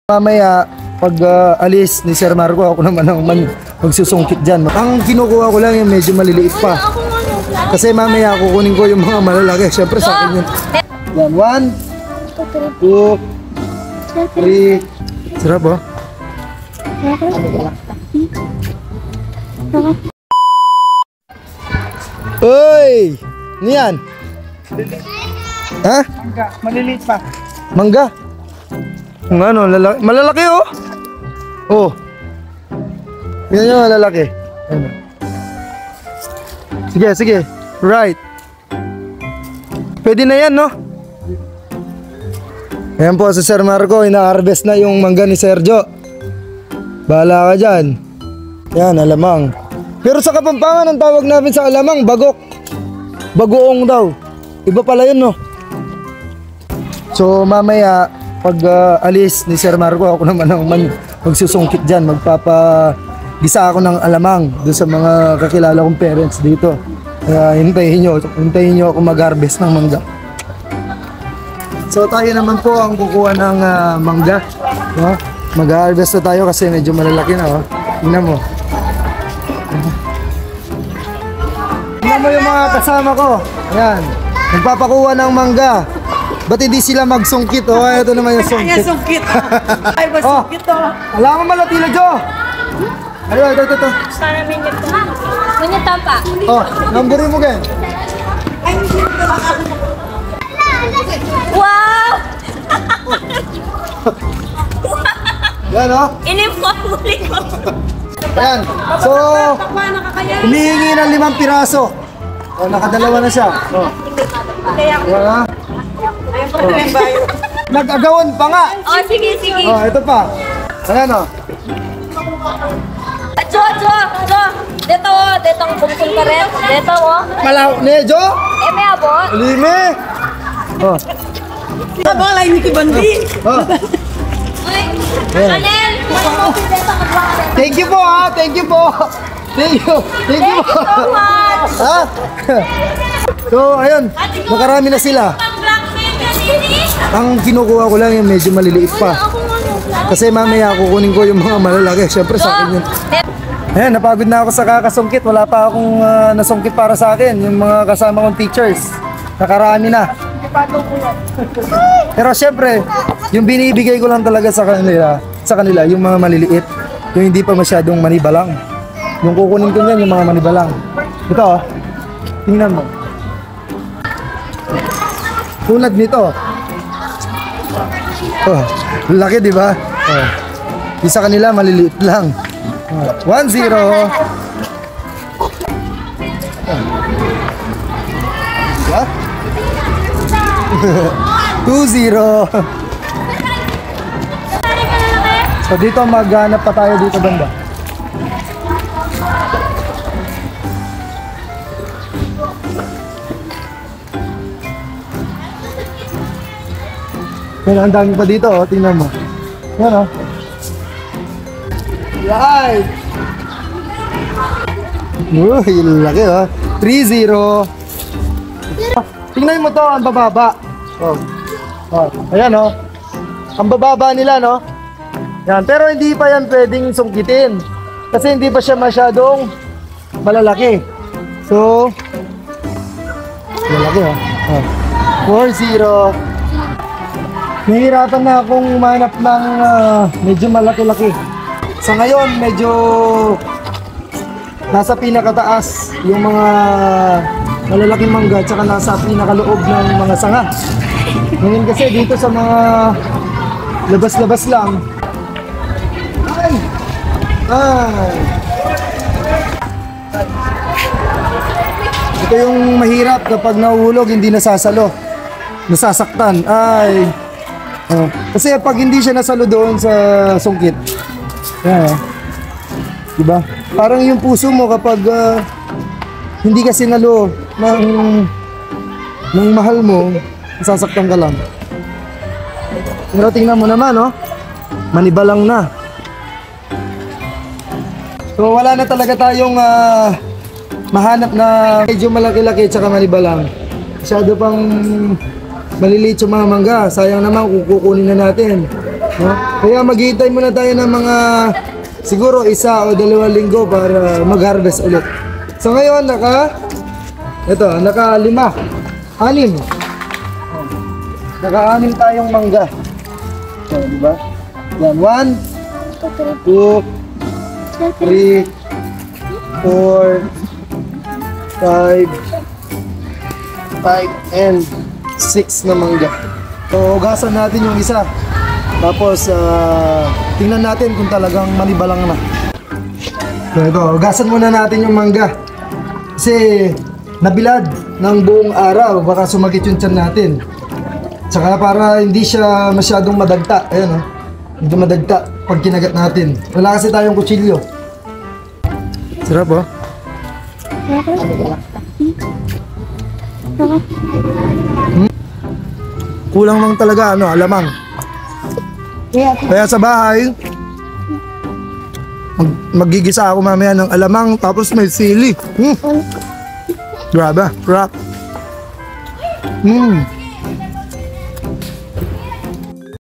Mamaya, pag alis ni Sir Marco, ako naman ang magsusungkit dyan. Ang kinukuha ko lang yung medyo maliliit pa. Kasi mamaya kukunin ko yung mga malalaki. Siyempre sa akin yun. Yan, 1, 2, 3. Sarap oh. Uy! Ano yan? Ha? Mangga, maliliit pa. Mangga? Kung ano, malalaki oh. Oh. Yan yung malalaki. Ano. Sige, sige. Right. Pwede na yan, no? Ayan po si Sir Marco, ina-harvest na yung mangga ni Sergio. Bahala ka dyan. Yan, alamang. Pero sa Kapampangan, ang tawag namin sa alamang, bagok. Bagoong daw. Iba pala yun, no? So, mamaya, pag alis ni Sir Marco, ako naman ang magsusungkit dyan. Magpapagisa ako ng alamang doon sa mga kakilala kong parents dito. Kaya hintayin nyo ako mag-harvest ng mangga. So tayo naman po ang kukuha ng mangga, no? Mag-harvest na tayo kasi medyo malalaki na, oh. Tingnan mo. Tingnan mo yung mga kasama ko. Ayan, magpapakuha ng mangga. Ba't hindi sila magsungkit? Oh, ito naman yung sungkit. Kanya sungkit. Ay, masungkit oh. Alam mo malatila, Jo. Ayun, ito. Sana minute na. Minute pa. Oh, numberin mo gan. Wow! Yan, oh. Inipot mo ko. Ayan. So, humihingi ng 5 piraso. Oh, nakadalawa na siya. Oh. Ayan, ha? Nag-agawan pa nga. Oh, sige. Oh, ito pa. Ayan, oh. Jo. Dito ang buksan ka rin. Dito, oh. Malaw, Nejo? May abot. Lime. Oh. Sabang lain ni Kibandi. Oh. Uy, Ayan. Chanel. Thank you po, ha. Thank you po. Thank you so much. Ha? So, ayun. Nakarami na sila. Ang kinukuha ko lang yung medyo maliliit pa. Kasi mamaya kukunin ko yung mga malalaki. Siyempre sa akin yun. Ayan, napagod na ako sa kakasungkit. Wala pa akong nasungkit para sa akin. Yung mga kasama kong teachers. Nakarami na. Pero siyempre, yung binibigay ko lang talaga sa kanila, yung mga maliliit. Yung hindi pa masyadong manibalang. Yung kukunin ko niyan, yung mga manibalang. Ito oh. Tingnan mo. Tulad nito. Oh, laki di ba? Oh. Isa kanila maliliit lang. 1-0. 2-0. So dito maghanap pa tayo dito banda. Yan, ang dami pa dito, oh. Tingnan mo. Yan, oh. Right! Uy, laki, oh. 3-0. Tingnan mo to, ang bababa. Oh. Oh. Ayan, oh. Ang bababa nila, no? Yan, pero hindi pa yan pwedeng sungkitin. Kasi hindi pa siya masyadong malalaki. So, malaki, oh. Oh. 4-0. Nahihirapan na akong umanap ng medyo malaki-laki. Sa ngayon, medyo nasa pinakataas yung mga malalaking mangga tsaka nasa pinakaloob ng mga sanga. Ngayon kasi dito sa mga labas-labas lang. Ay! Ito yung mahirap kapag nahuhulog, hindi nasasalo. Nasasaktan. Ay! Oh, kasi pag hindi siya nasalo doon sa sungkit, yan, diba? Parang yung puso mo kapag hindi ka sinalo ng mahal mo, nasasaktan ka lang. Pero tingnan mo naman, oh, manibalang na. So wala na talaga tayong mahanap na medyo malaki-laki tsaka manibalang. Masyado pang maliliit yung mga mangga. Sayang naman kung kukunin na natin. No? Kaya maghihintay muna tayo ng mga siguro 1 o 2 linggo para mag-harvest ulit. So ngayon naka 5, 6. Naka-6 tayong mangga. So, di ba? Yan, 1, 2, 3, 4, 5, and 6 na mangga. So, hugasan natin yung isa. Tapos, tingnan natin kung talagang manibalang na. So, ito, hugasan muna natin yung mangga. Kasi, nabilad ng buong araw. Baka sumagit yung tiyan natin. Tsaka para hindi siya masyadong madagta. Ayan, hindi madagta pag kinagat natin. Wala kasi tayong kutsilyo. Sarap, oh. Kulang lang talaga, alamang. Kaya sa bahay, magigisa ako mamaya ng alamang tapos may sili. Grabe, crap.